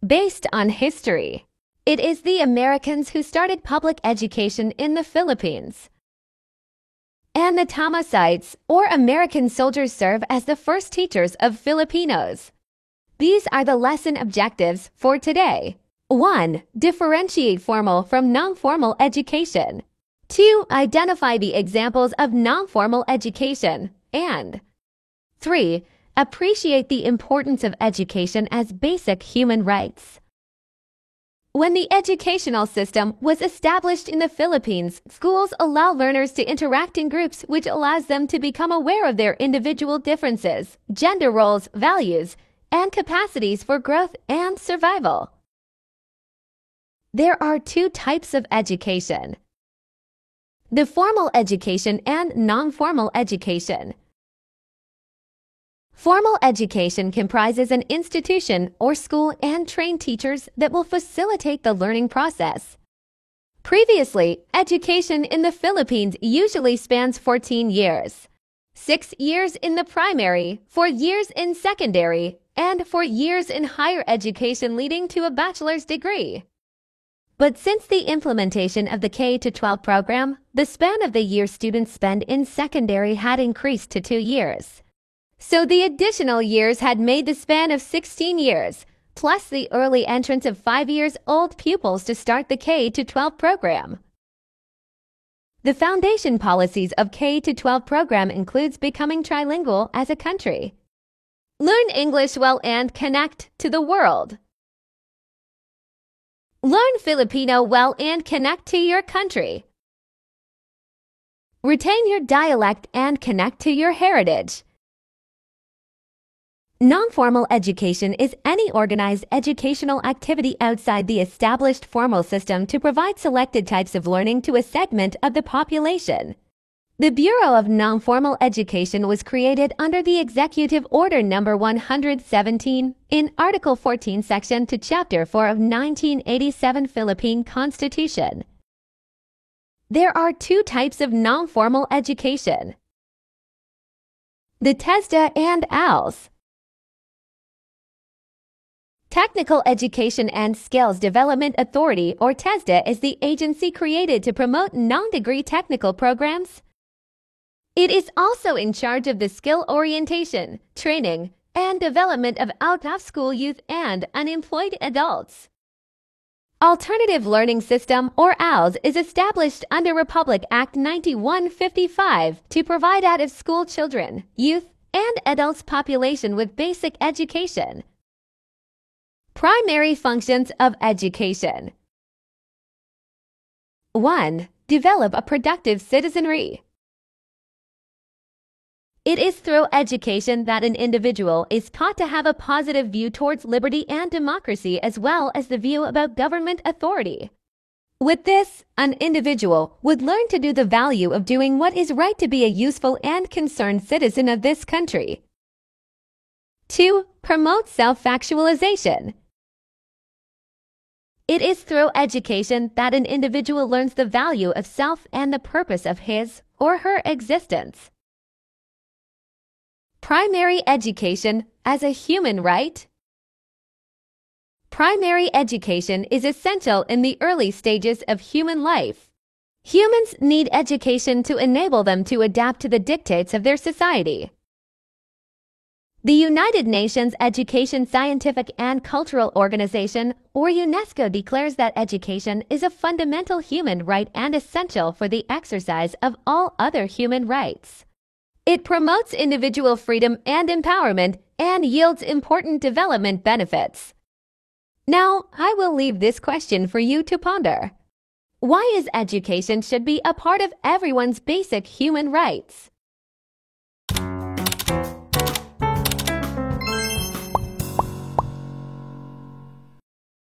Based on history, it is the Americans who started public education in the Philippines. And the Tamasites, or American soldiers, serve as the first teachers of Filipinos. These are the lesson objectives for today. 1. Differentiate formal from non-formal education. 2. Identify the examples of non-formal education. And 3. Appreciate the importance of education as basic human rights. When the educational system was established in the Philippines, schools allow learners to interact in groups, which allows them to become aware of their individual differences, gender roles, values, and capacities for growth and survival. There are two types of education: the formal education and non-formal education. Formal education comprises an institution or school and trained teachers that will facilitate the learning process. Previously, education in the Philippines usually spans 14 years. 6 years in the primary, 4 years in secondary, and 4 years in higher education leading to a bachelor's degree. But since the implementation of the K-12 program, the span of the year students spend in secondary had increased to 2 years. So the additional years had made the span of 16 years, plus the early entrance of 5-year-old pupils to start the K-12 program. The foundation policies of K-12 program includes becoming trilingual as a country. Learn English well and connect to the world. Learn Filipino well and connect to your country. Retain your dialect and connect to your heritage. Non-formal education is any organized educational activity outside the established formal system to provide selected types of learning to a segment of the population. The Bureau of Non-Formal Education was created under the Executive Order No. 117 in Article 14, Section 2, Chapter 4 of 1987 Philippine Constitution. There are two types of non-formal education: the TESDA and ALS. Technical Education and Skills Development Authority, or TESDA, is the agency created to promote non-degree technical programs. It is also in charge of the skill orientation, training, and development of out-of-school youth and unemployed adults. Alternative Learning System, or ALS, is established under Republic Act 9155 to provide out-of-school children, youth, and adults population with basic education. Primary functions of education. 1. Develop a productive citizenry. It is through education that an individual is taught to have a positive view towards liberty and democracy, as well as the view about government authority. With this, an individual would learn to do the value of doing what is right to be a useful and concerned citizen of this country. 2. Promote self-actualization. It is through education that an individual learns the value of self and the purpose of his or her existence. Primary education as a human right. Primary education is essential in the early stages of human life. Humans need education to enable them to adapt to the dictates of their society. The United Nations Education, Scientific and Cultural Organization, or UNESCO, declares that education is a fundamental human right and essential for the exercise of all other human rights. It promotes individual freedom and empowerment and yields important development benefits. Now, I will leave this question for you to ponder. Why is education should be a part of everyone's basic human rights?